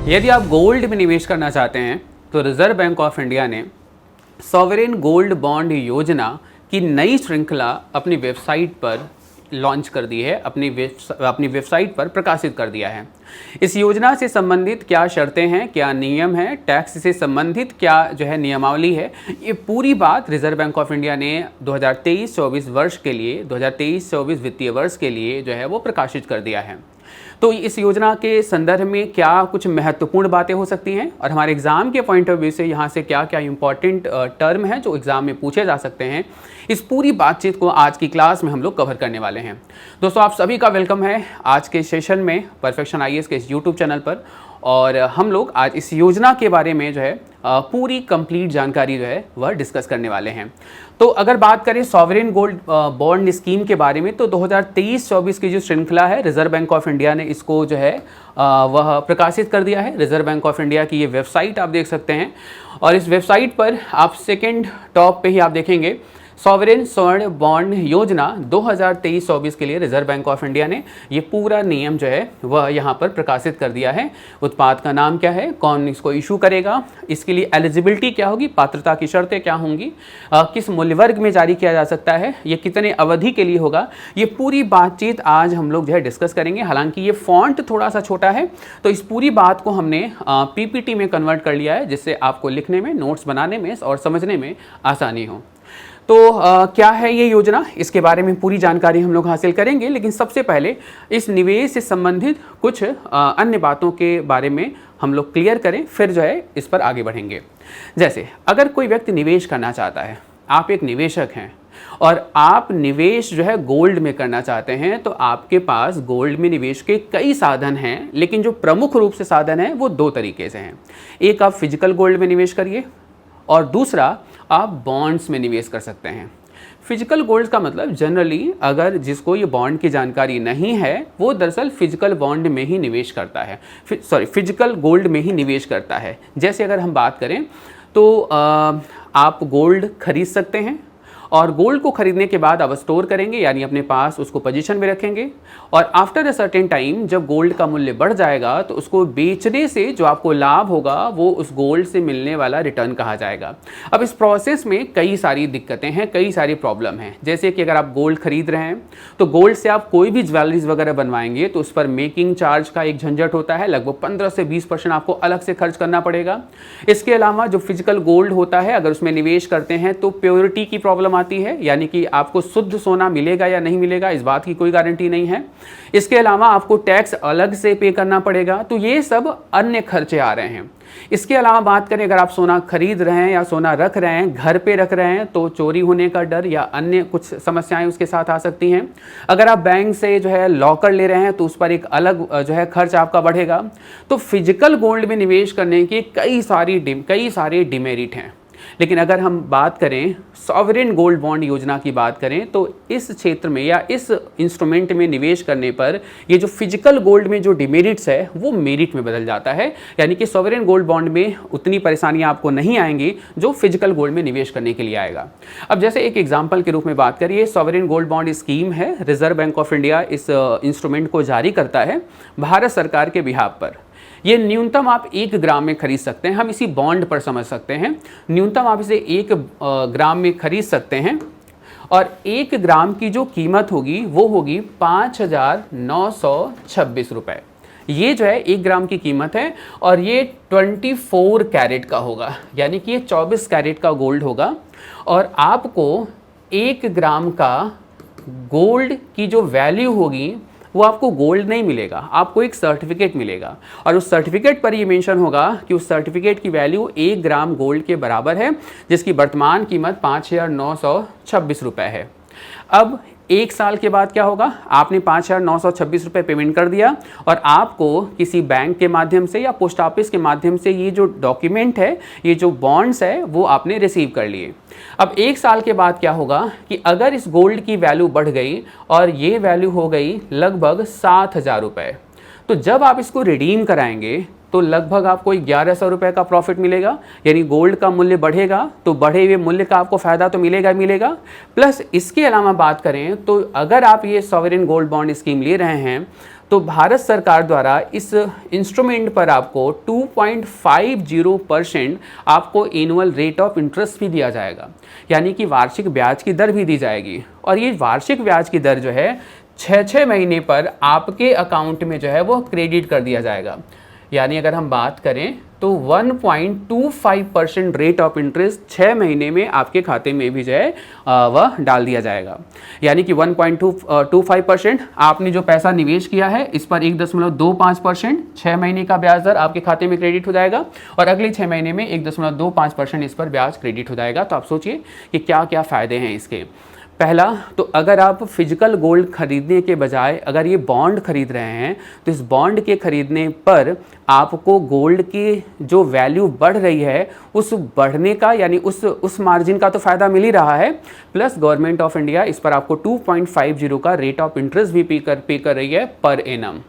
यदि आप गोल्ड में निवेश करना चाहते हैं तो रिजर्व बैंक ऑफ इंडिया ने सॉवरेन गोल्ड बॉन्ड योजना की नई श्रृंखला अपनी वेबसाइट पर लॉन्च कर दी है, अपनी वेबसाइट पर प्रकाशित कर दिया है। इस योजना से संबंधित क्या शर्तें हैं, क्या नियम हैं, टैक्स से संबंधित क्या जो है नियमावली है, ये पूरी बात रिजर्व बैंक ऑफ इंडिया ने 2023-24 वर्ष के लिए 2023-24 वित्तीय वर्ष के लिए जो है वो प्रकाशित कर दिया है। तो इस योजना के संदर्भ में क्या कुछ महत्वपूर्ण बातें हो सकती हैं और हमारे एग्जाम के पॉइंट ऑफ व्यू से यहाँ से क्या क्या इंपॉर्टेंट टर्म हैं जो एग्जाम में पूछे जा सकते हैं, इस पूरी बातचीत को आज की क्लास में हम लोग कवर करने वाले हैं। दोस्तों, आप सभी का वेलकम है आज के सेशन में परफेक्शन आईएएस के इस यूट्यूब चैनल पर। और हम लोग आज इस योजना के बारे में जो है पूरी कंप्लीट जानकारी जो है वह डिस्कस करने वाले हैं। तो अगर बात करें सॉवरेन गोल्ड बॉन्ड स्कीम के बारे में, तो 2023-24 की जो श्रृंखला है रिजर्व बैंक ऑफ इंडिया ने इसको जो है वह प्रकाशित कर दिया है। रिजर्व बैंक ऑफ इंडिया की ये वेबसाइट आप देख सकते हैं और इस वेबसाइट पर आप सेकेंड टॉप पे ही आप देखेंगे सॉवरेन स्वर्ण बॉन्ड योजना 2023-24 के लिए रिजर्व बैंक ऑफ इंडिया ने ये पूरा नियम जो है वह यहाँ पर प्रकाशित कर दिया है। उत्पाद का नाम क्या है, कौन इसको इशू करेगा, इसके लिए एलिजिबिलिटी क्या होगी, पात्रता की शर्तें क्या होंगी, किस मूल्य वर्ग में जारी किया जा सकता है, ये कितने अवधि के लिए होगा, ये पूरी बातचीत आज हम लोग जो है डिस्कस करेंगे। हालांकि ये फॉन्ट थोड़ा सा छोटा है तो इस पूरी बात को हमने पीपीटी में कन्वर्ट कर लिया है जिससे आपको लिखने में, नोट्स बनाने में और समझने में आसानी हो। तो क्या है ये योजना, इसके बारे में पूरी जानकारी हम लोग हासिल करेंगे। लेकिन सबसे पहले इस निवेश से संबंधित कुछ अन्य बातों के बारे में हम लोग क्लियर करें, फिर जो है इस पर आगे बढ़ेंगे। जैसे अगर कोई व्यक्ति निवेश करना चाहता है, आप एक निवेशक हैं और आप निवेश जो है गोल्ड में करना चाहते हैं, तो आपके पास गोल्ड में निवेश के कई साधन हैं, लेकिन जो प्रमुख रूप से साधन है वो दो तरीके से हैं। एक, आप फिजिकल गोल्ड में निवेश करिए और दूसरा आप बॉन्ड्स में निवेश कर सकते हैं। फिजिकल गोल्ड का मतलब जनरली अगर जिसको ये बॉन्ड की जानकारी नहीं है वो दरअसल फिजिकल बॉन्ड में ही निवेश करता है, फिजिकल गोल्ड में ही निवेश करता है। जैसे अगर हम बात करें तो आप गोल्ड खरीद सकते हैं और गोल्ड को खरीदने के बाद आप स्टोर करेंगे, यानी अपने पास उसको पोजीशन में रखेंगे और आफ्टर अ सर्टेन टाइम जब गोल्ड का मूल्य बढ़ जाएगा तो उसको बेचने से जो आपको लाभ होगा वो उस गोल्ड से मिलने वाला रिटर्न कहा जाएगा। अब इस प्रोसेस में कई सारी दिक्कतें हैं, कई सारी प्रॉब्लम हैं। जैसे कि अगर आप गोल्ड खरीद रहे हैं तो गोल्ड से आप कोई भी ज्वेलरीज वगैरह बनवाएंगे तो उस पर मेकिंग चार्ज का एक झंझट होता है, लगभग 15 से 20% आपको अलग से खर्च करना पड़ेगा। इसके अलावा जो फिजिकल गोल्ड होता है अगर उसमें निवेश करते हैं तो प्योरिटी की प्रॉब्लम आती है, यानी कि आपको शुद्ध सोना मिलेगा या नहीं मिलेगा इस बात की कोई गारंटी नहीं है। इसके अलावा आपको टैक्स अलग से पे करना पड़ेगा, तो ये सब अन्य खर्चे आ रहे हैं। इसके अलावा बात करें अगर आप सोना खरीद रहे हैं या सोना रख रहे हैं, घर पे रख रहे हैं, तो चोरी होने का डर या अन्य कुछ समस्याएं उसके साथ आ सकती हैं। अगर आप बैंक से जो है लॉकर ले रहे हैं तो उस पर एक अलग जो है खर्च आपका बढ़ेगा। तो फिजिकल गोल्ड में निवेश करने के कई सारे डिमेरिट हैं। लेकिन अगर हम बात करें सॉवरेन गोल्ड बॉन्ड योजना की बात करें तो इस क्षेत्र में या इस इंस्ट्रूमेंट में निवेश करने पर ये जो फिजिकल गोल्ड में जो डिमेरिट्स है वो मेरिट में बदल जाता है, यानी कि सॉवरेन गोल्ड बॉन्ड में उतनी परेशानियां आपको नहीं आएंगी जो फिजिकल गोल्ड में निवेश करने के लिए आएगा। अब जैसे एक एग्जाम्पल के रूप में बात करिए, सॉवरेन गोल्ड बॉन्ड स्कीम है, रिजर्व बैंक ऑफ इंडिया इस इंस्ट्रूमेंट को जारी करता है भारत सरकार के बिहाफ पर। ये न्यूनतम आप 1 ग्राम में खरीद सकते हैं, हम इसी बॉन्ड पर समझ सकते हैं। न्यूनतम आप इसे 1 ग्राम में खरीद सकते हैं और 1 ग्राम की जो कीमत होगी वो होगी 5,926 रुपये। ये जो है 1 ग्राम की कीमत है और ये 24 कैरेट का होगा, यानी कि ये 24 कैरेट का गोल्ड होगा। और आपको 1 ग्राम का गोल्ड की जो वैल्यू होगी वो आपको गोल्ड नहीं मिलेगा, आपको एक सर्टिफिकेट मिलेगा और उस सर्टिफिकेट पर ये मेंशन होगा कि उस सर्टिफिकेट की वैल्यू 1 ग्राम गोल्ड के बराबर है, जिसकी वर्तमान कीमत 5,926 रुपये है। अब 1 साल के बाद क्या होगा, आपने 5,926 रुपये पेमेंट कर दिया और आपको किसी बैंक के माध्यम से या पोस्ट ऑफिस के माध्यम से ये जो डॉक्यूमेंट है, ये जो बॉन्ड्स है वो आपने रिसीव कर लिए। अब 1 साल के बाद क्या होगा कि अगर इस गोल्ड की वैल्यू बढ़ गई और ये वैल्यू हो गई लगभग 7,000 रुपये, तो जब आप इसको रिडीम कराएंगे तो लगभग आपको 1,100 रुपये का प्रॉफिट मिलेगा। यानी गोल्ड का मूल्य बढ़ेगा तो बढ़े हुए मूल्य का आपको फ़ायदा तो मिलेगा प्लस इसके अलावा बात करें तो अगर आप ये सॉवरेन गोल्ड बॉन्ड स्कीम ले रहे हैं तो तो भारत सरकार द्वारा इस इंस्ट्रूमेंट पर आपको 2.50% आपको एनुअल रेट ऑफ इंटरेस्ट भी दिया जाएगा, यानी कि वार्षिक ब्याज की दर भी दी जाएगी। और ये वार्षिक ब्याज की दर जो है 6 महीने पर आपके अकाउंट में जो है वो क्रेडिट कर दिया जाएगा। यानी अगर हम बात करें तो 1.25% रेट ऑफ इंटरेस्ट 6 महीने में आपके खाते में भी जो है वह डाल दिया जाएगा। यानी कि 1.25% आपने जो पैसा निवेश किया है इस पर 1.25% 6 महीने का ब्याज दर आपके खाते में क्रेडिट हो जाएगा और अगले 6 महीने में 1.25% इस पर ब्याज क्रेडिट हो जाएगा। तो आप सोचिए कि क्या क्या फ़ायदे हैं इसके। पहला तो अगर आप फिजिकल गोल्ड खरीदने के बजाय अगर ये बॉन्ड खरीद रहे हैं तो इस बॉन्ड के खरीदने पर आपको गोल्ड की जो वैल्यू बढ़ रही है उस बढ़ने का यानी उस मार्जिन का तो फ़ायदा मिल ही रहा है, प्लस गवर्नमेंट ऑफ इंडिया इस पर आपको 2.50 का रेट ऑफ इंटरेस्ट भी पे कर रही है पर एनम।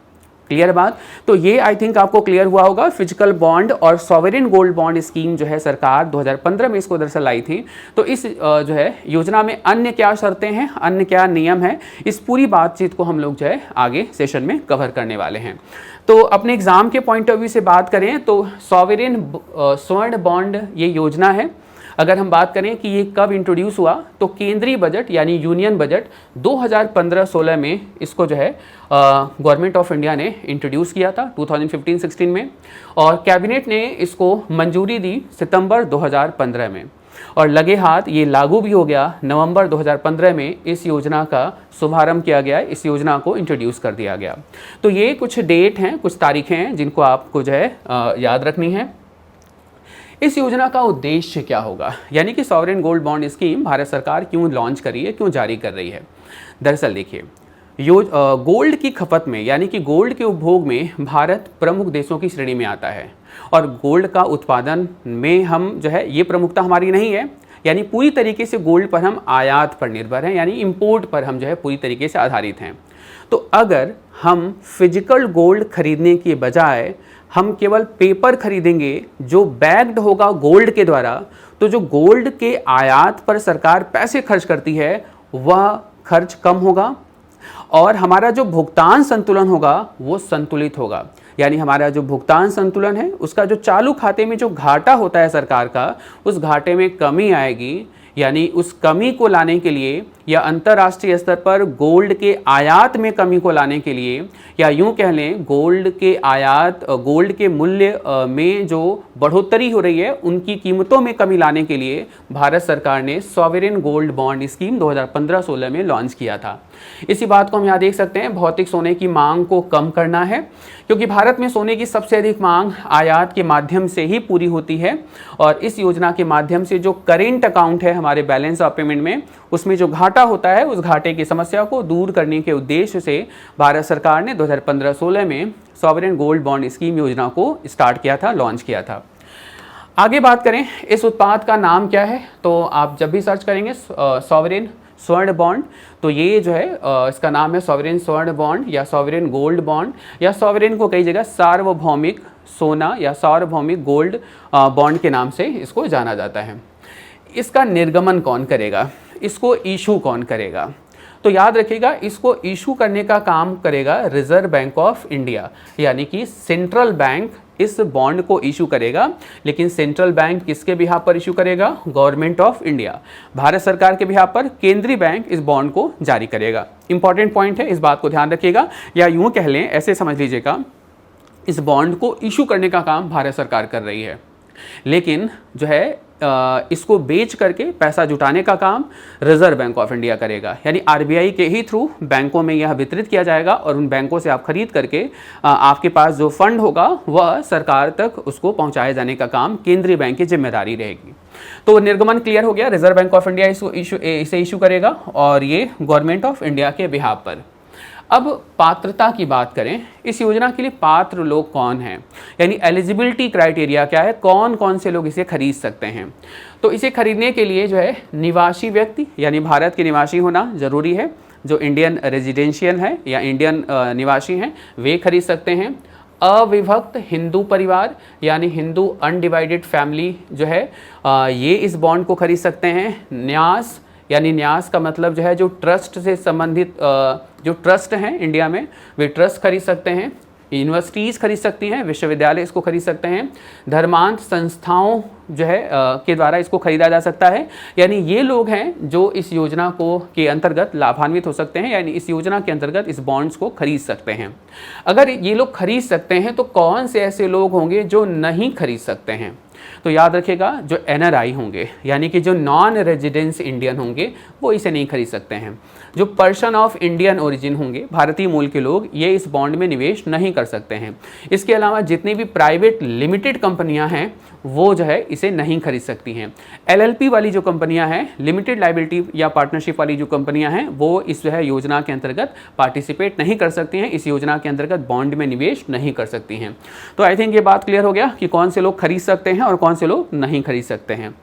क्लियर बात। तो ये आई थिंक आपको क्लियर हुआ होगा। फिजिकल बॉन्ड और सॉवरेन गोल्ड बॉन्ड स्कीम जो है सरकार 2015 में इसको दरअसल लाई थी। तो इस जो है योजना में अन्य क्या शर्तें हैं, अन्य क्या नियम है, इस पूरी बातचीत को हम लोग जो है आगे सेशन में कवर करने वाले हैं। तो अपने एग्जाम के पॉइंट ऑफ व्यू से बात करें तो सॉवरेन स्वर्ण बॉन्ड ये योजना है। अगर हम बात करें कि ये कब इंट्रोड्यूस हुआ तो केंद्रीय बजट यानी यूनियन बजट 2015-16 में इसको जो है गवर्नमेंट ऑफ इंडिया ने इंट्रोड्यूस किया था 2015-16 में, और कैबिनेट ने इसको मंजूरी दी सितंबर 2015 में, और लगे हाथ ये लागू भी हो गया। नवंबर 2015 में इस योजना का शुभारंभ किया गया, इस योजना को इंट्रोड्यूस कर दिया गया। तो ये कुछ डेट हैं, कुछ तारीखें हैं जिनको आपको जो है याद रखनी है। इस योजना का उद्देश्य क्या होगा, यानी कि sovereign gold bond scheme Bharat सरकार क्यों लॉन्च कर रही है, क्यों जारी कर रही है। दरअसल देखिए गोल्ड की खपत में यानी कि गोल्ड के उपभोग में भारत प्रमुख देशों की श्रेणी में आता है, और गोल्ड का उत्पादन में हम जो है ये प्रमुखता हमारी नहीं है, यानी पूरी तरीके से गोल्ड पर हम आयात पर निर्भर हैं, यानी इंपोर्ट पर हम जो है पूरी तरीके से आधारित हैं। तो अगर हम फिजिकल गोल्ड खरीदने के बजाय हम केवल पेपर खरीदेंगे जो बैग्ड होगा गोल्ड के द्वारा, तो जो गोल्ड के आयात पर सरकार पैसे खर्च करती है वह खर्च कम होगा और हमारा जो भुगतान संतुलन होगा वो संतुलित होगा। यानी हमारा जो भुगतान संतुलन है उसका जो चालू खाते में जो घाटा होता है सरकार का, उस घाटे में कमी आएगी। यानी उस कमी को लाने के लिए या अंतर्राष्ट्रीय स्तर पर गोल्ड के आयात में कमी को लाने के लिए, या यूं कह लें गोल्ड के आयात गोल्ड के मूल्य में जो बढ़ोतरी हो रही है उनकी कीमतों में कमी लाने के लिए भारत सरकार ने सॉवरेन गोल्ड बॉन्ड स्कीम 2015-16 में लॉन्च किया था। इसी बात को हम यहाँ देख सकते हैं, भौतिक सोने की मांग को कम करना है, क्योंकि भारत में सोने की सबसे अधिक मांग आयात के माध्यम से ही पूरी होती है, और इस योजना के माध्यम से जो करेंट अकाउंट है हमारे बैलेंस ऑफ पेमेंट में, उसमें जो घाटा होता है उस घाटे की समस्या को दूर करने के उद्देश्य से भारत सरकार ने 2015-16 में सॉवरेन गोल्ड बॉन्ड स्कीम योजना को स्टार्ट किया था, लॉन्च किया था। आगे बात करें इस उत्पाद का नाम क्या है, तो आप जब भी सर्च करेंगे सॉवरेन स्वर्ण बॉन्ड, तो ये जो है इसका नाम है सॉवरेन स्वर्ण बॉन्ड या सॉवरेन गोल्ड बॉन्ड, या सॉवरेन को कई जगह सार्वभौमिक सोना या सार्वभौमिक गोल्ड बॉन्ड के नाम से इसको जाना जाता है। इसका निर्गमन कौन करेगा, इसको इशू कौन करेगा, तो याद रखिएगा इसको इशू करने का काम करेगा रिजर्व बैंक ऑफ इंडिया, यानी कि सेंट्रल बैंक इस बॉन्ड को इशू करेगा। लेकिन सेंट्रल बैंक किसके बिहाफ पर इशू करेगा, गवर्नमेंट ऑफ इंडिया, भारत सरकार के बिहाफ पर केंद्रीय बैंक इस बॉन्ड को जारी करेगा। इंपॉर्टेंट पॉइंट है, इस बात को ध्यान रखिएगा, या यूं कह लें ऐसे समझ लीजिएगा इस बॉन्ड को इशू करने का काम भारत सरकार कर रही है, लेकिन जो है इसको बेच करके पैसा जुटाने का काम रिजर्व बैंक ऑफ इंडिया करेगा। यानी आरबीआई के ही थ्रू बैंकों में यह वितरित किया जाएगा, और उन बैंकों से आप खरीद करके आपके पास जो फंड होगा वह सरकार तक उसको पहुंचाए जाने का काम केंद्रीय बैंक की जिम्मेदारी रहेगी। तो निर्गमन क्लियर हो गया, रिजर्व बैंक ऑफ इंडिया इसे इशू करेगा और ये गवर्नमेंट ऑफ इंडिया के बिहाफ पर। अब पात्रता की बात करें, इस योजना के लिए पात्र लोग कौन हैं, यानी एलिजिबिलिटी क्राइटेरिया क्या है, कौन कौन से लोग इसे खरीद सकते हैं। तो इसे खरीदने के लिए जो है निवासी व्यक्ति यानी भारत के निवासी होना ज़रूरी है, जो इंडियन रेजिडेंशियल है या इंडियन निवासी हैं वे खरीद सकते हैं। अविभक्त हिंदू परिवार यानी हिंदू अनडिवाइडेड फैमिली जो है ये इस बॉन्ड को खरीद सकते हैं। न्यास यानी न्यास का मतलब जो है जो ट्रस्ट से संबंधित जो ट्रस्ट हैं इंडिया में, वे ट्रस्ट खरीद सकते हैं, यूनिवर्सिटीज़ खरीद सकती हैं, विश्वविद्यालय इसको खरीद सकते हैं, धर्मांत संस्थाओं जो है के द्वारा इसको खरीदा जा सकता है। यानी ये लोग हैं जो इस योजना को के अंतर्गत लाभान्वित हो सकते हैं, यानी इस योजना के अंतर्गत इस बॉन्ड्स को खरीद सकते हैं। अगर ये लोग खरीद सकते हैं तो कौन से ऐसे लोग होंगे जो नहीं खरीद सकते हैं? तो याद रखिएगा, जो NRI होंगे यानी कि जो नॉन रेजिडेंस इंडियन होंगे वो इसे नहीं खरीद सकते हैं। जो पर्सन ऑफ इंडियन ओरिजिन होंगे, भारतीय मूल के लोग, ये इस बॉन्ड में निवेश नहीं कर सकते हैं। इसके अलावा जितनी भी प्राइवेट लिमिटेड कंपनियां हैं वो जो है इसे नहीं खरीद सकती हैं। LLP वाली जो कंपनियां हैं, लिमिटेड लाइबिलिटी या पार्टनरशिप वाली जो कंपनियां हैं, वो इस जो है योजना के अंतर्गत पार्टिसिपेट नहीं कर सकती हैं, इस योजना के अंतर्गत बॉन्ड में निवेश नहीं कर सकती हैं। तो आई थिंक ये बात क्लियर हो गया कि कौन से लोग खरीद सकते हैं और कौन से लोग नहीं खरीद सकते हैं।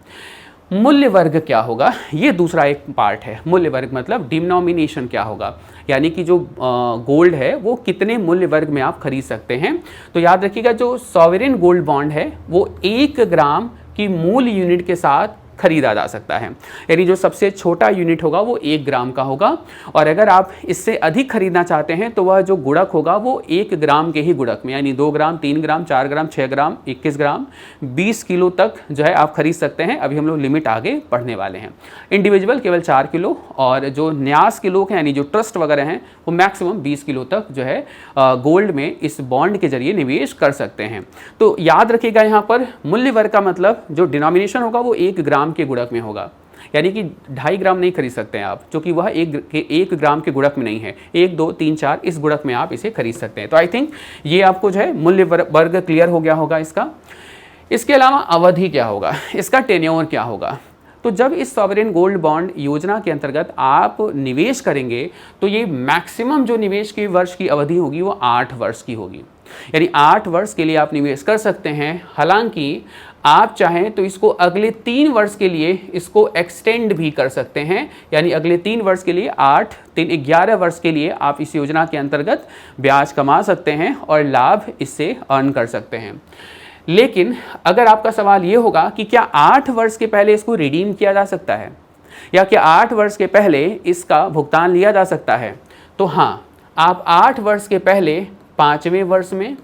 मूल्य वर्ग क्या होगा, ये दूसरा एक पार्ट है। मूल्य वर्ग मतलब डिनोमिनेशन क्या होगा, यानी कि जो गोल्ड है वो कितने मूल्य वर्ग में आप खरीद सकते हैं। तो याद रखिएगा, जो सॉवरेन गोल्ड बॉन्ड है वो 1 ग्राम की मूल यूनिट के साथ खरीदा जा सकता है, यानी जो सबसे छोटा यूनिट होगा वो 1 ग्राम का होगा। और अगर आप इससे अधिक खरीदना चाहते हैं तो वह जो गुणक होगा वो 1 ग्राम के ही गुणक में, यानी 2 ग्राम, 3 ग्राम, 4 ग्राम, 6 ग्राम, 21 ग्राम, 20 किलो तक जो है आप खरीद सकते हैं। अभी हम लोग लिमिट आगे पढ़ने वाले हैं। इंडिविजुअल केवल 4 किलो, और जो न्यास के लोग हैं यानी जो ट्रस्ट वगैरह हैं वो मैक्सिमम 20 किलो तक जो है गोल्ड में इस बॉन्ड के जरिए निवेश कर सकते हैं। तो याद रखिएगा, यहाँ पर मूल्य वर्ग का मतलब जो डिनोमिनेशन होगा वो 1 ग्राम के गुणक में होगा, यानी कि 2.5 ग्राम नहीं खरीद सकते हैं आप, क्योंकि वह 1 ग्राम के गुणक में नहीं है। 1, 2, 3, 4 इस गुणक में आप इसे खरीद सकते हैं। तो आई थिंक ये आपको जो है मूल्य वर्ग क्लियर हो गया होगा इसका। इसके अलावा अवधि क्या होगा, इसका टेन्योर क्या होगा। तो जब इस सॉवरेन गोल्ड बॉन्ड योजना के अंतर्गत आप निवेश करेंगे तो ये मैक्सिमम जो निवेश की वर्ष की अवधि होगी वो 8 वर्ष की होगी, यानी 8 वर्ष के लिए आप निवेश कर सकते हैं। हालांकि आप चाहें तो इसको अगले 3 वर्ष के लिए इसको एक्सटेंड भी कर सकते हैं, यानी अगले 3 वर्ष के लिए 8, 3, 11 वर्ष के लिए आप इस योजना के अंतर्गत ब्याज कमा सकते हैं और लाभ इससे अर्न कर सकते हैं। लेकिन अगर आपका सवाल ये होगा कि क्या 8 वर्ष के पहले इसको रिडीम किया जा सकता है, या क्या 8 वर्ष के पहले इसका भुगतान लिया जा सकता है, तो हाँ, आप 8 वर्ष के पहले 5वें वर्ष में,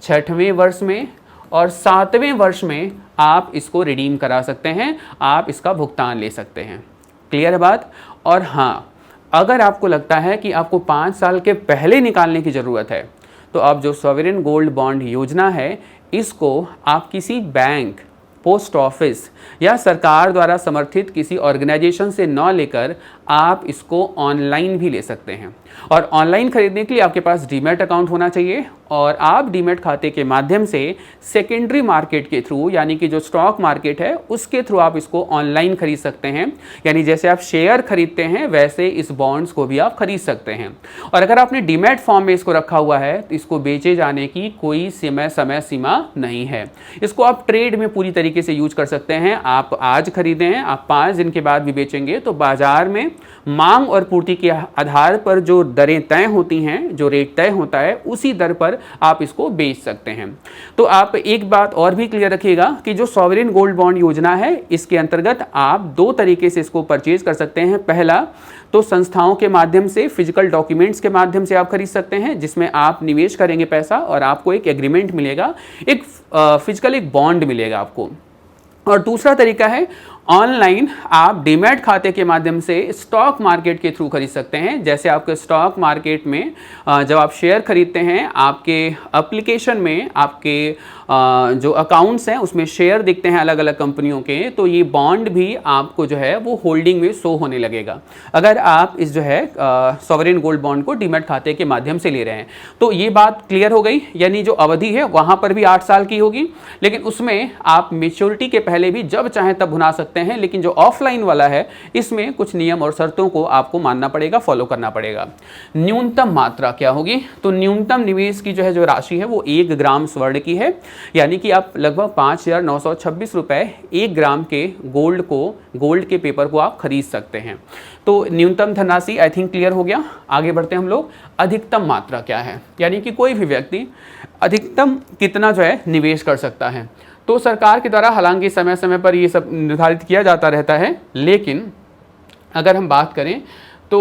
6वें वर्ष में और 7वें वर्ष में आप इसको रिडीम करा सकते हैं, आप इसका भुगतान ले सकते हैं। क्लियर है बात। और हाँ, अगर आपको लगता है कि आपको 5 साल के पहले निकालने की ज़रूरत है तो आप जो सॉवरेन गोल्ड बॉन्ड योजना है इसको आप किसी बैंक, पोस्ट ऑफिस या सरकार द्वारा समर्थित किसी ऑर्गेनाइजेशन से न लेकर आप इसको ऑनलाइन भी ले सकते हैं। और ऑनलाइन खरीदने के लिए आपके पास डीमैट अकाउंट होना चाहिए, और आप डीमैट खाते के माध्यम से सेकेंडरी मार्केट के थ्रू, यानी कि जो स्टॉक मार्केट है उसके थ्रू आप इसको ऑनलाइन खरीद सकते हैं। यानी जैसे आप शेयर खरीदते हैं वैसे इस बॉन्ड्स को भी आप खरीद सकते हैं। और अगर आपने डीमैट फॉर्म में इसको रखा हुआ है तो इसको बेचे जाने की कोई समय सीमा नहीं है। इसको आप ट्रेड में पूरी तरीके से यूज कर सकते हैं। आप आज खरीदे हैं, आप 5 दिन के बाद भी बेचेंगे तो बाजार में मांग और पूर्ति के आधार पर जो दरें तय होती हैं, जो रेट तय होता है, उसी दर पर आप इसको बेच सकते हैं। तो आप एक बात और भी क्लियर रखिएगा कि जो सॉवरेन गोल्ड बॉन्ड योजना है इसके अंतर्गत आप 2 तरीके से इसको परचेज कर सकते हैं। पहला तो संस्थाओं के माध्यम से, फिजिकल डॉक्यूमेंट्स के माध्यम से आप खरीद सकते हैं, जिसमें आप निवेश करेंगे पैसा और आपको एक एग्रीमेंट मिलेगा, एक फिजिकल एक बॉन्ड मिलेगा आपको। और दूसरा तरीका है ऑनलाइन, आप डीमैट खाते के माध्यम से स्टॉक मार्केट के थ्रू खरीद सकते हैं। जैसे आपके स्टॉक मार्केट में जब आप शेयर खरीदते हैं, आपके एप्लीकेशन में आपके जो अकाउंट्स हैं उसमें शेयर दिखते हैं अलग अलग कंपनियों के, तो ये बॉन्ड भी आपको जो है वो होल्डिंग में शो होने लगेगा अगर आप इस जो है सॉवरेन गोल्ड बॉन्ड को डीमैट खाते के माध्यम से ले रहे हैं। तो ये बात क्लियर हो गई, यानी जो अवधि है वहाँ पर भी 8 साल की होगी, लेकिन उसमें आप मेच्योरिटी के पहले भी जब चाहें तब भुना सकते हैं। लेकिन जो ऑफलाइन वाला है इसमें कुछ नियम और शर्तों को आपको मानना पड़ेगा, फॉलो करना पड़ेगा। न्यूनतम मात्रा क्या होगी, तो न्यूनतम निवेश की जो राशि है वो 1 ग्राम स्वर्ण की है, यानी कि आप लगभग 5,926 रुपए 1 ग्राम के गोल्ड के पेपर को आप खरीद सकते हैं। तो न्यूनतम धनराशि आई थिंक क्लियर हो गया। आगे बढ़ते हैं हम लोग। अधिकतम मात्रा क्या है, यानी कि कोई भी व्यक्ति अधिकतम कितना जो है निवेश कर सकता है। तो सरकार के द्वारा हालांकि समय समय पर ये सब निर्धारित किया जाता रहता है, लेकिन अगर हम बात करें तो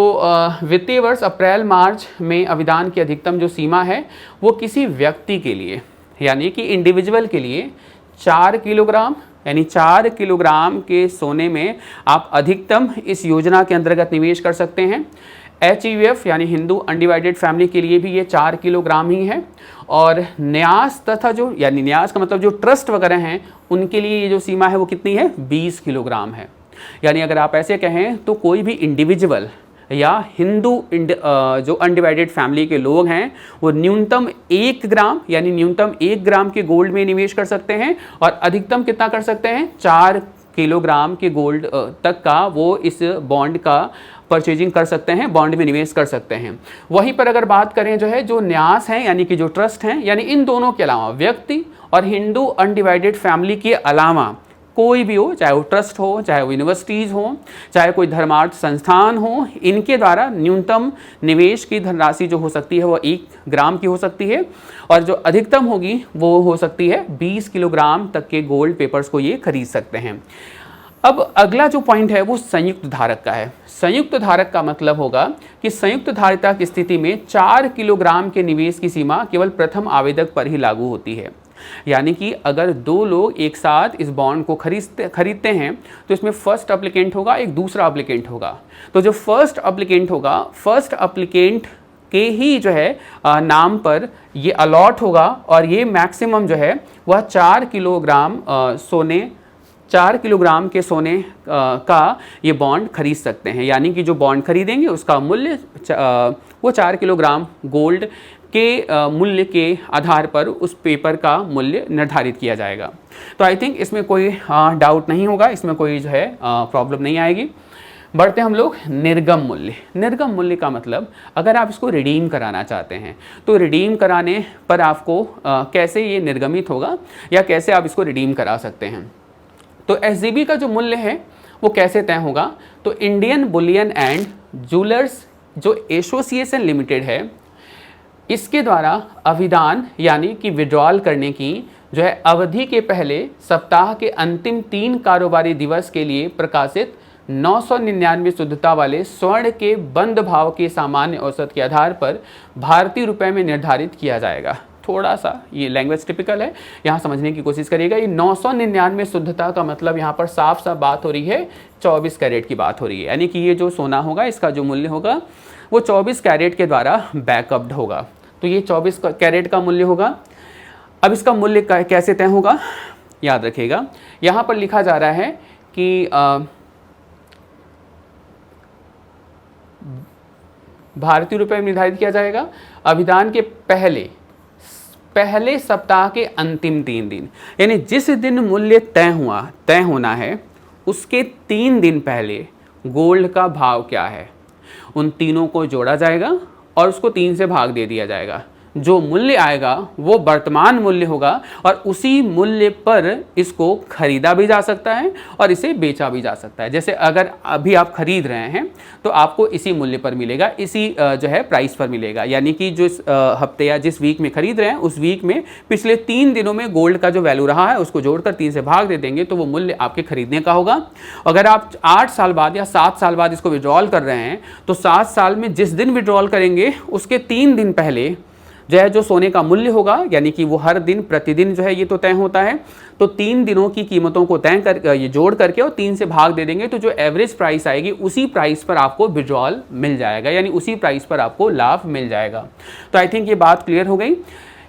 वित्तीय वर्ष अप्रैल मार्च में अभिदान की अधिकतम जो सीमा है वो किसी व्यक्ति के लिए यानी कि इंडिविजुअल के लिए 4 किलोग्राम यानी 4 किलोग्राम के सोने में आप अधिकतम इस योजना के अंतर्गत निवेश कर सकते हैं। HUF यानी हिंदू अनडिवाइडेड फैमिली के लिए भी ये 4 किलोग्राम ही है। और न्यास तथा जो यानी न्यास का मतलब जो ट्रस्ट वगैरह हैं उनके लिए ये जो सीमा है वो कितनी है, 20 किलोग्राम है। यानी अगर आप ऐसे कहें तो कोई भी इंडिविजुअल या हिंदू जो अनडिवाइडेड फैमिली के लोग हैं वो न्यूनतम 1 ग्राम यानी न्यूनतम 1 ग्राम के गोल्ड में निवेश कर सकते हैं और अधिकतम कितना कर सकते हैं, 4 किलोग्राम के गोल्ड तक का वो इस बॉन्ड का परचेजिंग कर सकते हैं, बॉन्ड में निवेश कर सकते हैं। वहीं पर अगर बात करें जो है जो न्यास हैं यानी कि जो ट्रस्ट हैं, यानी इन दोनों के अलावा व्यक्ति और हिंदू अनडिवाइडेड फैमिली के अलावा कोई भी हो, चाहे वो ट्रस्ट हो, चाहे वो यूनिवर्सिटीज़ हो, चाहे कोई धर्मार्थ संस्थान हो, इनके द्वारा न्यूनतम निवेश की धनराशि जो हो सकती है वो 1 ग्राम की हो सकती है और जो अधिकतम होगी वो हो सकती है 20 किलोग्राम तक के गोल्ड पेपर्स को ये खरीद सकते हैं। अब अगला जो पॉइंट है वो संयुक्त धारक का है। संयुक्त धारक का मतलब होगा कि संयुक्त धारिता की स्थिति में 4 किलोग्राम के निवेश की सीमा केवल प्रथम आवेदक पर ही लागू होती है। यानी कि अगर 2 लोग एक साथ इस बॉन्ड को खरीदते हैं तो इसमें फर्स्ट एप्लीकेंट होगा, एक दूसरा एप्लीकेंट होगा। तो जो फर्स्ट एप्लीकेंट होगा, फर्स्ट एप्लीकेंट के ही जो है नाम पर ये अलॉट होगा और ये मैक्सिमम जो है वह 4 किलोग्राम सोने 4 किलोग्राम के सोने का ये बॉन्ड खरीद सकते हैं। यानी कि जो बॉन्ड खरीदेंगे उसका मूल्य वो 4 किलोग्राम गोल्ड के मूल्य के आधार पर उस पेपर का मूल्य निर्धारित किया जाएगा। तो आई थिंक इसमें कोई डाउट नहीं होगा, इसमें कोई जो है प्रॉब्लम नहीं आएगी। बढ़ते हम लोग निर्गम मूल्य। निर्गम मूल्य का मतलब अगर आप इसको रिडीम कराना चाहते हैं तो रिडीम कराने पर आपको कैसे ये निर्गमित होगा या कैसे आप इसको रिडीम करा सकते हैं। तो SGB का जो मूल्य है वो कैसे तय होगा, तो इंडियन बुलियन एंड ज्वेलर्स जो एसोसिएशन लिमिटेड है इसके द्वारा अभिदान यानी कि विड्रॉल करने की जो है अवधि के पहले सप्ताह के अंतिम 3 कारोबारी दिवस के लिए प्रकाशित 999 शुद्धता वाले स्वर्ण के बंद भाव के सामान्य औसत के आधार पर भारतीय रुपए में निर्धारित किया जाएगा। थोड़ा सा ये लैंग्वेज टिपिकल है, यहाँ समझने की कोशिश करिएगा। ये 999 शुद्धता का मतलब यहाँ पर साफ साफ बात हो रही है 24 कैरेट की बात हो रही है। यानी कि ये जो सोना होगा इसका जो मूल्य होगा वो 24 कैरेट के द्वारा बैकअप्ड होगा। तो ये 24 कैरेट का मूल्य होगा। अब इसका मूल्य कैसे तय होगा, याद रखिएगा। यहाँ पर लिखा जा रहा है कि भारतीय रुपये में निर्धारित किया जाएगा अभिदान के पहले सप्ताह के अंतिम 3 दिन, यानी जिस दिन मूल्य तय होना है उसके 3 दिन पहले गोल्ड का भाव क्या है उन तीनों को जोड़ा जाएगा और उसको 3 से भाग दे दिया जाएगा। जो मूल्य आएगा वो वर्तमान मूल्य होगा और उसी मूल्य पर इसको खरीदा भी जा सकता है और इसे बेचा भी जा सकता है। जैसे अगर अभी आप खरीद रहे हैं तो आपको इसी मूल्य पर मिलेगा, इसी जो है प्राइस पर मिलेगा। यानी कि जो हफ्ते या जिस वीक में खरीद रहे हैं उस वीक में पिछले 3 दिनों में गोल्ड का जो वैल्यू रहा है उसको जोड़कर 3 से भाग दे देंगे तो वो मूल्य आपके खरीदने का होगा। अगर आप 8 साल बाद या 7 साल बाद इसको विड्रॉल कर रहे हैं तो 7 साल में जिस दिन विड्रॉल करेंगे उसके 3 दिन पहले जो है जो सोने का मूल्य होगा, यानी कि वो हर दिन प्रतिदिन जो है ये तो तय होता है, तो 3 दिनों की कीमतों को तय कर ये जोड़ करके और 3 से भाग दे देंगे तो जो एवरेज प्राइस आएगी उसी प्राइस पर आपको विड्रॉल मिल जाएगा, यानी उसी प्राइस पर आपको लाभ मिल जाएगा। तो आई थिंक ये बात क्लियर हो गई।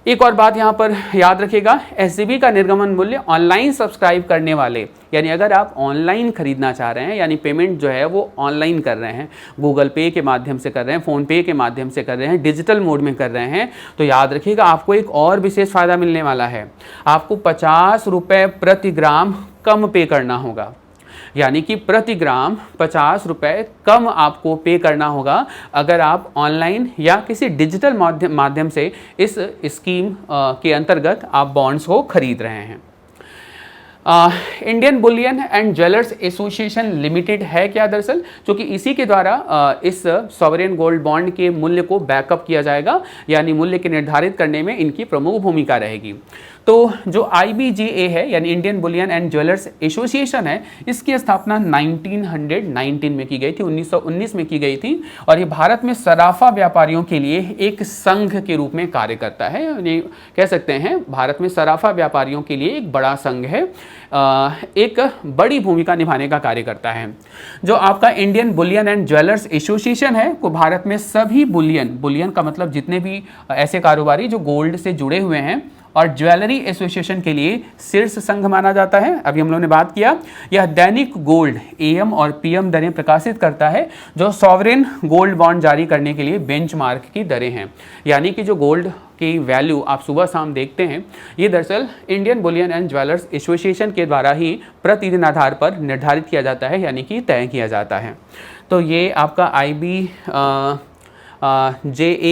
एक और बात यहाँ पर याद रखिएगा, SGB का निर्गमन मूल्य ऑनलाइन सब्सक्राइब करने वाले, यानी अगर आप ऑनलाइन खरीदना चाह रहे हैं यानी पेमेंट जो है वो ऑनलाइन कर रहे हैं, गूगल पे के माध्यम से कर रहे हैं, फ़ोन पे के माध्यम से कर रहे हैं, डिजिटल मोड में कर रहे हैं, तो याद रखिएगा आपको एक और विशेष फ़ायदा मिलने वाला है। आपको 50 रुपये प्रति ग्राम कम पे करना होगा, यानी कि प्रति ग्राम 50 रुपये कम आपको पे करना होगा अगर आप ऑनलाइन या किसी डिजिटल माध्यम से इस स्कीम के अंतर्गत आप बॉन्ड्स को खरीद रहे हैं। Indian Boolean and jewellers association limited है क्या दरअसल, क्योंकि इसी के द्वारा इस सॉवरेन गोल्ड बॉन्ड के मूल्य को बैकअप किया जाएगा, यानी मूल्य के निर्धारित करने में इनकी प्रमुख भूमिका रहेगी। तो जो IBJA है यानी Indian Boolean and jewellers association है, इसकी स्थापना 1919 में की गई थी, 1919 में की गई थी, और ये भारत में सराफा व्यापारियों के लिए एक संघ के रूप में कार्य करता है, यानी कह सकते हैं भारत में सराफा व्यापारियों के लिए एक बड़ा संघ है, एक बड़ी भूमिका निभाने का कार्य करता है। जो आपका Indian Boolean and jewellers association है वो भारत में सभी बुलियन का मतलब जितने भी ऐसे कारोबारी जो गोल्ड से जुड़े हुए हैं, और ज्वेलरी एसोसिएशन के लिए शीर्ष संघ माना जाता है। अभी हम लोगों ने बात किया, यह दैनिक गोल्ड AM और PM दरें प्रकाशित करता है जो सॉवरेन गोल्ड बॉन्ड जारी करने के लिए बेंचमार्क की दरें हैं, यानी कि जो गोल्ड की वैल्यू आप सुबह शाम देखते हैं, ये दरअसल Indian Boolean and jewellers association के द्वारा ही प्रतिदिन आधार पर निर्धारित किया जाता है, यानी कि तय किया जाता है। तो ये आपका IBJA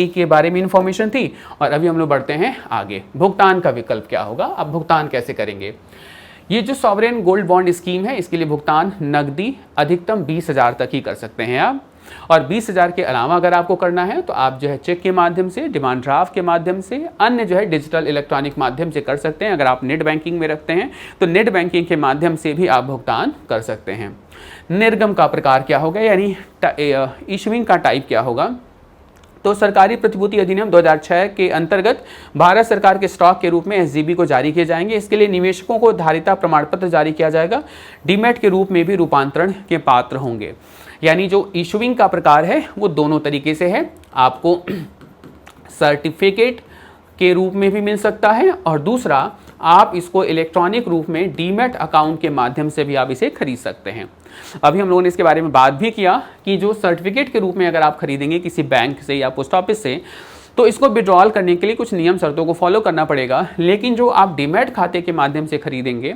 के बारे में इंफॉर्मेशन थी। और अभी हम लोग बढ़ते हैं आगे, भुगतान का विकल्प क्या होगा, अब भुगतान कैसे करेंगे। ये जो सॉवरेन गोल्ड बॉन्ड स्कीम है, इसके लिए भुगतान नकदी अधिकतम 20,000 तक ही कर सकते हैं आप, और 20,000 के अलावा अगर आपको करना है तो आप जो है चेक के माध्यम से, डिमांड ड्राफ्ट के माध्यम से, अन्य जो है डिजिटल इलेक्ट्रॉनिक माध्यम से कर सकते हैं। अगर आप नेट बैंकिंग में रखते हैं तो नेट बैंकिंग के माध्यम से भी आप भुगतान कर सकते हैं। निर्गम का प्रकार क्या होगा, यानी इशुइंग का टाइप क्या होगा। तो सरकारी प्रतिभूति अधिनियम 2006 के अंतर्गत भारत सरकार के स्टॉक के रूप में SGB को जारी किए जाएंगे। इसके लिए निवेशकों को धारिता प्रमाण पत्र जारी किया जाएगा, डीमैट के रूप में भी रूपांतरण के पात्र होंगे। यानी जो इशुइंग का प्रकार है वो दोनों तरीके से है, आपको सर्टिफिकेट के रूप में भी मिल सकता है, और दूसरा आप इसको इलेक्ट्रॉनिक रूप में डीमैट अकाउंट के माध्यम से भी आप इसे खरीद सकते हैं। अभी हम लोगों ने इसके बारे में बात भी किया कि जो सर्टिफिकेट के रूप में अगर आप खरीदेंगे किसी बैंक से या पोस्ट ऑफिस से, तो इसको विड्रॉल करने के लिए कुछ नियम शर्तों को फॉलो करना पड़ेगा। लेकिन जो आप डीमैट खाते के माध्यम से खरीदेंगे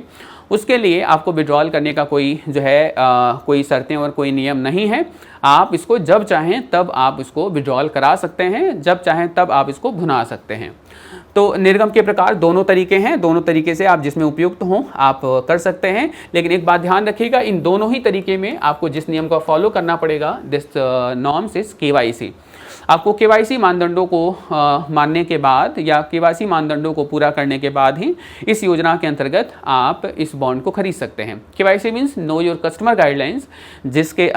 उसके लिए आपको विड्रॉल करने का कोई जो है कोई शर्तें और कोई नियम नहीं है। आप इसको जब चाहें तब आप इसको विड्रॉल करा सकते हैं, जब चाहें तब आप इसको भुना सकते हैं। तो निर्गम के प्रकार दोनों तरीके हैं, दोनों तरीके से आप जिसमें उपयुक्त हों आप कर सकते हैं। लेकिन एक बात ध्यान रखिएगा, इन दोनों ही तरीके में आपको जिस नियम को फॉलो करना पड़ेगा, दिस नॉर्म्स इज KYC। आपको KYC मानदंडों को मानने के बाद या KYC मानदंडों को पूरा करने के बाद ही इस योजना के अंतर्गत आप इस बॉन्ड को खरीद सकते हैं। KYC means know your customer guidelines, जिसके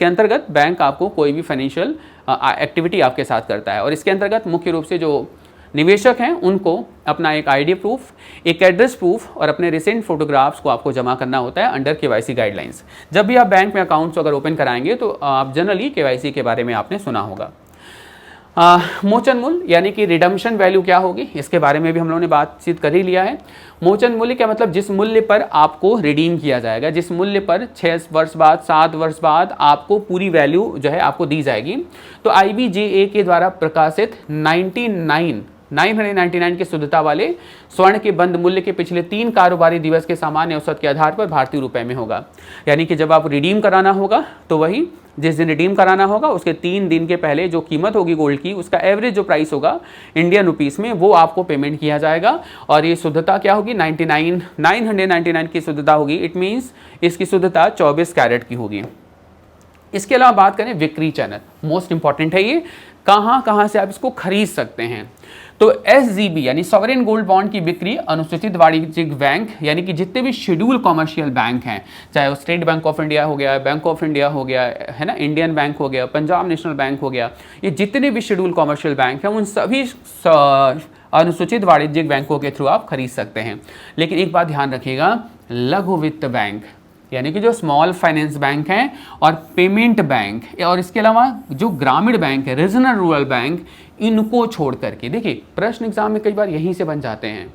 अंतर्गत बैंक आपको कोई भी फाइनेंशियल एक्टिविटी आपके साथ करता है, और इसके अंतर्गत मुख्य रूप से जो निवेशक हैं उनको अपना एक ID प्रूफ, एक एड्रेस प्रूफ और अपने रिसेंट फोटोग्राफ्स को आपको जमा करना होता है अंडर KYC गाइडलाइंस। जब भी आप बैंक में अकाउंट्स अगर ओपन कराएंगे तो आप जनरली KYC के बारे में आपने सुना होगा। मोचन मूल्य यानी कि रिडम्पशन वैल्यू क्या होगी, इसके बारे में भी हम लोगों ने बातचीत कर ही लिया है। मोचन मूल्य क्या मतलब, जिस मूल्य पर आपको रिडीम किया जाएगा, जिस मूल्य पर 6 वर्ष बाद 7 वर्ष बाद आपको पूरी वैल्यू जो है आपको दी जाएगी। तो IBJA के द्वारा प्रकाशित 999 के शुद्धता वाले स्वर्ण के बंद मूल्य के पिछले 3 कारोबारी दिवस के सामान्य औसत के आधार पर भारतीय रुपए में होगा। यानी कि जब आप रिडीम कराना होगा तो वही जिस दिन रिडीम कराना होगा उसके 3 दिन के पहले जो कीमत होगी गोल्ड की, उसका एवरेज जो प्राइस होगा इंडियन रुपीस में, वो आपको पेमेंट किया जाएगा। और ये शुद्धता क्या होगी, 999 की शुद्धता होगी। इट मीन्स इसकी शुद्धता 24 कैरेट की होगी। इसके अलावा बात करें बिक्री चैनल, मोस्ट इंपॉर्टेंट है ये, कहाँ से आप इसको खरीद सकते हैं। तो SGB यानी सॉवरेन गोल्ड बॉन्ड की बिक्री अनुसूचित वाणिज्यिक बैंक यानी कि जितने भी शेड्यूल कॉमर्शियल बैंक हैं, चाहे वो स्टेट बैंक ऑफ इंडिया हो गया, बैंक ऑफ इंडिया हो गया है ना, इंडियन बैंक हो गया, पंजाब नेशनल बैंक हो गया, ये जितने भी शेड्यूल कॉमर्शियल बैंक हैं उन सभी अनुसूचित वाणिज्यिक बैंकों के थ्रू आप खरीद सकते हैं। लेकिन एक बात ध्यान रखिएगा, लघु वित्त बैंक यानी कि जो स्मॉल फाइनेंस बैंक हैं और पेमेंट बैंक और इसके अलावा जो ग्रामीण बैंक है, रीजनल रूरल बैंक, इनको छोड़ करके, देखिए प्रश्न एग्जाम में कई बार यहीं से बन जाते हैं।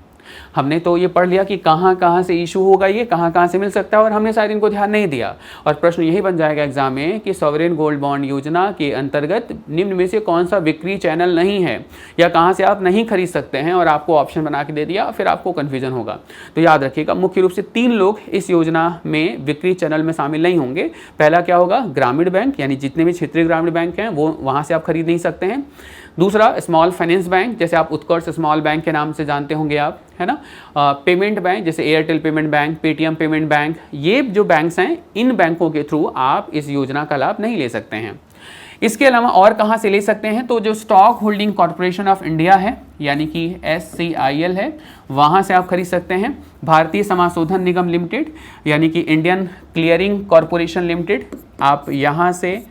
हमने तो ये पढ़ लिया कि कहाँ से इशू होगा, ये कहाँ से मिल सकता है, और हमने शायद इनको ध्यान नहीं दिया, और प्रश्न यही बन जाएगा एग्जाम में कि सॉवरेन गोल्ड बॉन्ड योजना के अंतर्गत निम्न में से कौन सा बिक्री चैनल नहीं है या कहाँ से आप नहीं खरीद सकते हैं, और आपको ऑप्शन बना के दे दिया, फिर आपको कन्फ्यूजन होगा। तो याद रखिएगा, मुख्य रूप से 3 लोग इस योजना में बिक्री चैनल में शामिल नहीं होंगे। पहला क्या होगा, ग्रामीण बैंक यानी जितने भी क्षेत्रीय ग्रामीण बैंक हैं वो वहाँ से आप खरीद नहीं सकते हैं। दूसरा स्मॉल फाइनेंस बैंक, जैसे आप उत्कर्ष स्मॉल बैंक के नाम से जानते होंगे आप, है ना। पेमेंट बैंक जैसे Airtel payment bank, Paytm payment bank, ये जो बैंक्स हैं, इन बैंकों के थ्रू आप इस योजना का लाभ नहीं ले सकते हैं। इसके अलावा और कहाँ से ले सकते हैं, तो जो stock holding corporation of India है यानी कि SCIL है, वहाँ से आप खरीद सकते हैं। भारतीय समाशोधन निगम लिमिटेड यानी कि इंडियन क्लियरिंग कॉरपोरेशन लिमिटेड, आप यहाँ से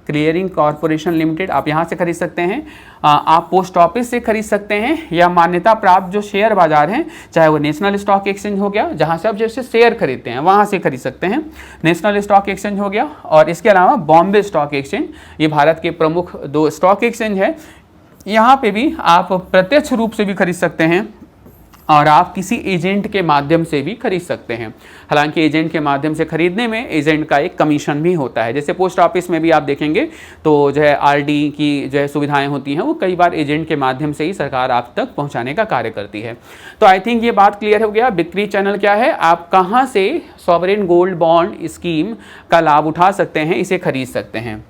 क्लियरिंग कॉरपोरेशन लिमिटेड आप यहाँ से खरीद सकते हैं। आप पोस्ट ऑफिस से खरीद सकते हैं, या मान्यता प्राप्त जो शेयर बाजार हैं, चाहे वो नेशनल स्टॉक एक्सचेंज हो गया, जहाँ से आप जैसे शेयर खरीदते हैं वहाँ से खरीद सकते हैं, नेशनल स्टॉक एक्सचेंज हो गया। और इसके अलावा बॉम्बे स्टॉक एक्सचेंज, ये भारत के प्रमुख 2 स्टॉक एक्सचेंज है, यहाँ पे भी आप प्रत्यक्ष रूप से भी खरीद सकते हैं और आप किसी एजेंट के माध्यम से भी खरीद सकते हैं। हालांकि एजेंट के माध्यम से खरीदने में एजेंट का एक कमीशन भी होता है। जैसे पोस्ट ऑफिस में भी आप देखेंगे तो जो है RD की जो है सुविधाएं होती हैं, वो कई बार एजेंट के माध्यम से ही सरकार आप तक पहुंचाने का कार्य करती है। तो आई थिंक ये बात क्लियर हो गया। बिक्री चैनल क्या है, आप कहाँ से सॉवरेन गोल्ड बॉन्ड स्कीम का लाभ उठा सकते हैं, इसे खरीद सकते हैं।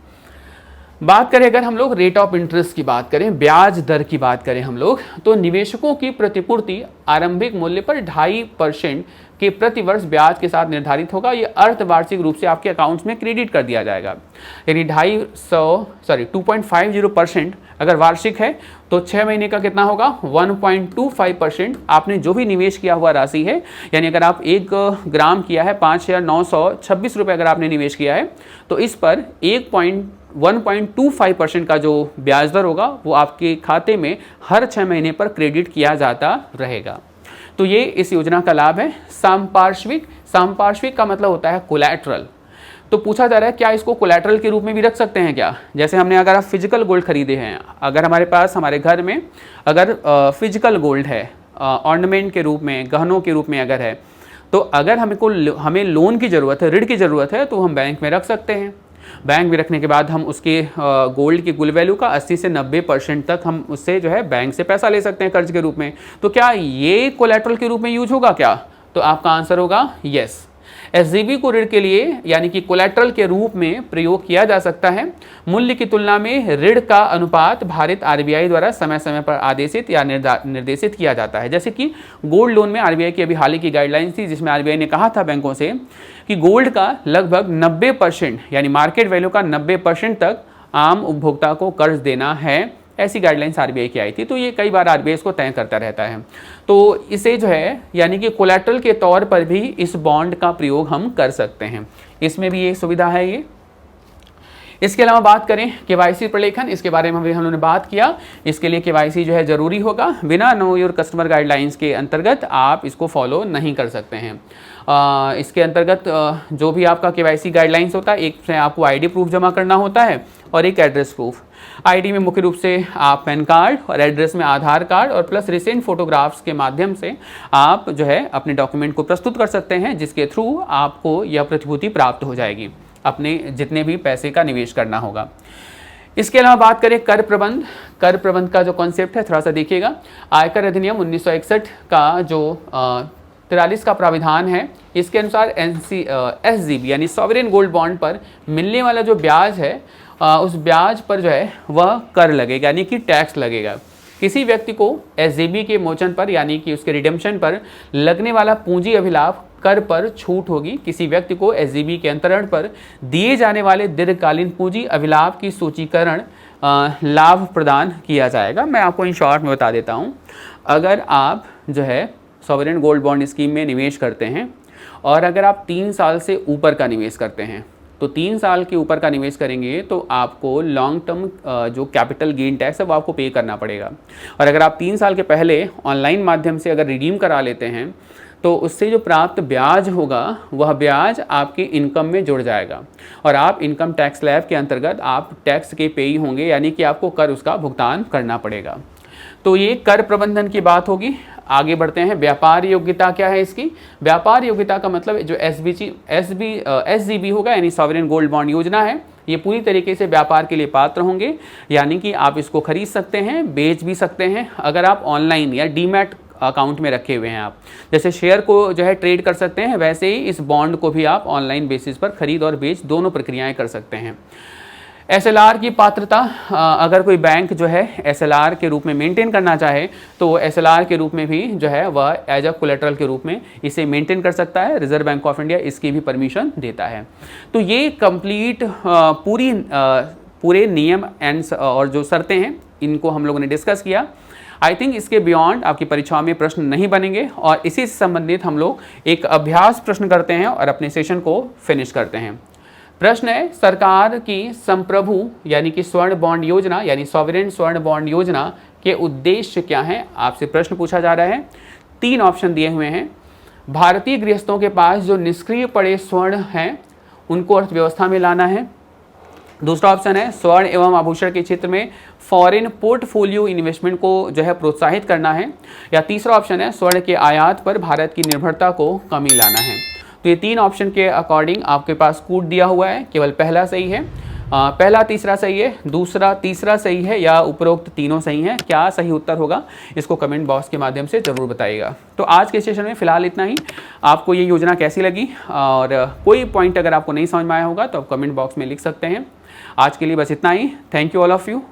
बात करें अगर हम लोग रेट ऑफ इंटरेस्ट की बात करें, ब्याज दर की बात करें हम लोग, तो निवेशकों की प्रतिपूर्ति आरंभिक मूल्य पर 2.5% के प्रति वर्ष ब्याज के साथ निर्धारित होगा। ये अर्धवार्षिक रूप से आपके अकाउंट्स में क्रेडिट कर दिया जाएगा। यानी 2.50% अगर वार्षिक है तो 6 महीने का कितना होगा, 1.25%। आपने जो भी निवेश किया हुआ राशि है, यानी अगर आप 1 ग्राम किया है 5,926 रुपये अगर आपने निवेश किया है, तो इस पर 1.25% का जो ब्याज दर होगा वो आपके खाते में हर 6 महीने पर क्रेडिट किया जाता रहेगा। तो ये इस योजना का लाभ है। संपार्श्विक का मतलब होता है कोलैटरल। तो पूछा जा रहा है क्या इसको कोलैटरल के रूप में भी रख सकते हैं क्या। जैसे हमने अगर आप फिजिकल गोल्ड खरीदे हैं, अगर हमारे पास हमारे घर में अगर फिजिकल गोल्ड है, ऑर्नामेंट के रूप में, गहनों के रूप में अगर है, तो अगर हमें लोन की ज़रूरत है, ऋण की ज़रूरत है, तो हम बैंक में रख सकते हैं। बैंक में रखने के बाद हम उसके गोल्ड की कुल वैल्यू का 80 से 90% तक हम उससे जो है बैंक से पैसा ले सकते हैं कर्ज के रूप में। तो क्या ये कोलैटरल के रूप में यूज होगा क्या, तो आपका आंसर होगा यस। SGB को ऋण के लिए यानी कि कोलैटरल के रूप में प्रयोग किया जा सकता है। मूल्य की तुलना में ऋण का अनुपात भारत RBI द्वारा समय समय पर आदेशित या निर्देशित किया जाता है। जैसे कि गोल्ड लोन में RBI की अभी हाल ही की गाइडलाइंस थी, जिसमें RBI ने कहा था बैंकों से कि गोल्ड का लगभग 90% यानी मार्केट वैल्यू का 90% तक आम उपभोक्ता को कर्ज देना है। ऐसी गाइडलाइंस RBI की आई थी। तो ये कई बार RBI इसको तय करता रहता है। तो इसे जो है यानी कि कोलैटरल के तौर पर भी इस बॉन्ड का प्रयोग हम कर सकते हैं, इसमें भी ये सुविधा है ये। इसके अलावा बात करें KYC प्रलेखन, इसके बारे में भी हम लोगों ने बात किया। इसके लिए KYC जो है ज़रूरी होगा। बिना नो योर कस्टमर गाइडलाइंस के अंतर्गत आप इसको फॉलो नहीं कर सकते हैं। इसके अंतर्गत जो भी आपका KYC गाइडलाइंस होता है, एक से आपको ID प्रूफ जमा करना होता है और एक एड्रेस प्रूफ। ID में मुख्य रूप से आप पैन कार्ड और एड्रेस में आधार कार्ड और प्लस रिसेंट फोटोग्राफ्स के माध्यम से आप जो है अपने डॉक्यूमेंट को प्रस्तुत कर सकते हैं, जिसके थ्रू आपको यह प्रतिभूति प्राप्त हो जाएगी, अपने जितने भी पैसे का निवेश करना होगा। इसके अलावा बात करें कर प्रबंध का जो कॉन्सेप्ट है थोड़ा सा देखिएगा। आयकर अधिनियम 1961 का जो 43 का प्राविधान है, इसके अनुसार SGB यानी सॉवरेन गोल्ड बॉन्ड पर मिलने वाला जो ब्याज है, उस ब्याज पर जो है वह कर लगेगा, यानी कि टैक्स लगेगा। किसी व्यक्ति को SGB के मोचन पर यानी कि उसके रिडेम्पशन पर लगने वाला पूंजी अभिलाभ कर पर छूट होगी। किसी व्यक्ति को SGB के अंतरण पर दिए जाने वाले दीर्घकालीन पूंजी अभिलाभ की सूचीकरण लाभ प्रदान किया जाएगा। मैं आपको इन शॉर्ट में बता देता हूँ। अगर आप जो है सॉवरेन गोल्ड बॉन्ड स्कीम में निवेश करते हैं और अगर आप 3 साल से ऊपर का निवेश करते हैं, तो 3 साल के ऊपर का निवेश करेंगे तो आपको लॉन्ग टर्म जो कैपिटल गेन टैक्स है वो आपको पे करना पड़ेगा। और अगर आप 3 साल के पहले ऑनलाइन माध्यम से अगर रिडीम करा लेते हैं तो उससे जो प्राप्त ब्याज होगा वह ब्याज आपकी इनकम में जुड़ जाएगा और आप इनकम टैक्स स्लैब के अंतर्गत आप टैक्स के पेई होंगे, यानी कि आपको कर उसका भुगतान करना पड़ेगा। तो ये कर प्रबंधन की बात होगी। आगे बढ़ते हैं। व्यापार योग्यता क्या है इसकी। व्यापार योग्यता का मतलब जो SGB होगा यानी सॉवरेन गोल्ड बॉन्ड योजना है, ये पूरी तरीके से व्यापार के लिए पात्र होंगे, यानी कि आप इसको खरीद सकते हैं, बेच भी सकते हैं। अगर आप ऑनलाइन या डीमैट अकाउंट में रखे हुए हैं, आप जैसे शेयर को जो है ट्रेड कर सकते हैं, वैसे ही इस बॉन्ड को भी आप ऑनलाइन बेसिस पर खरीद और बेच दोनों प्रक्रियाएं कर सकते हैं। SLR की पात्रता, अगर कोई बैंक जो है SLR के रूप में मेंटेन करना चाहे तो वो SLR के रूप में भी जो है वह एज अ कोलेटरल के रूप में इसे मेंटेन कर सकता है। रिजर्व बैंक ऑफ इंडिया इसकी भी परमिशन देता है। तो ये कंप्लीट पूरे नियम एंड और जो शर्तें हैं इनको हम लोगों ने डिस्कस किया। आई थिंक इसके बियॉन्ड आपकी परीक्षाओं में प्रश्न नहीं बनेंगे और इसी से संबंधित हम लोग एक अभ्यास प्रश्न करते हैं और अपने सेशन को फिनिश करते हैं। प्रश्न है, सरकार की संप्रभु यानी कि स्वर्ण बॉन्ड योजना यानी सॉवरेन स्वर्ण बॉन्ड योजना के उद्देश्य क्या हैं? आपसे प्रश्न पूछा जा रहा है। 3 ऑप्शन दिए हुए हैं। भारतीय गृहस्थों के पास जो निष्क्रिय पड़े स्वर्ण हैं उनको अर्थव्यवस्था में लाना है। दूसरा ऑप्शन है स्वर्ण एवं आभूषण के क्षेत्र में फॉरेन पोर्टफोलियो इन्वेस्टमेंट को जो है प्रोत्साहित करना है। या तीसरा ऑप्शन है स्वर्ण के आयात पर भारत की निर्भरता को कमी लाना है। तो ये 3 ऑप्शन के अकॉर्डिंग आपके पास कूट दिया हुआ है, केवल पहला सही है। पहला तीसरा सही है, दूसरा तीसरा सही है या उपरोक्त तीनों सही हैं। क्या सही उत्तर होगा इसको कमेंट बॉक्स के माध्यम से ज़रूर बताइएगा। तो आज के सेशन में फिलहाल इतना ही। आपको ये योजना कैसी लगी और कोई पॉइंट अगर आपको नहीं समझ में आया होगा तो आप कमेंट बॉक्स में लिख सकते हैं। आज के लिए बस इतना ही। Thank you all of you.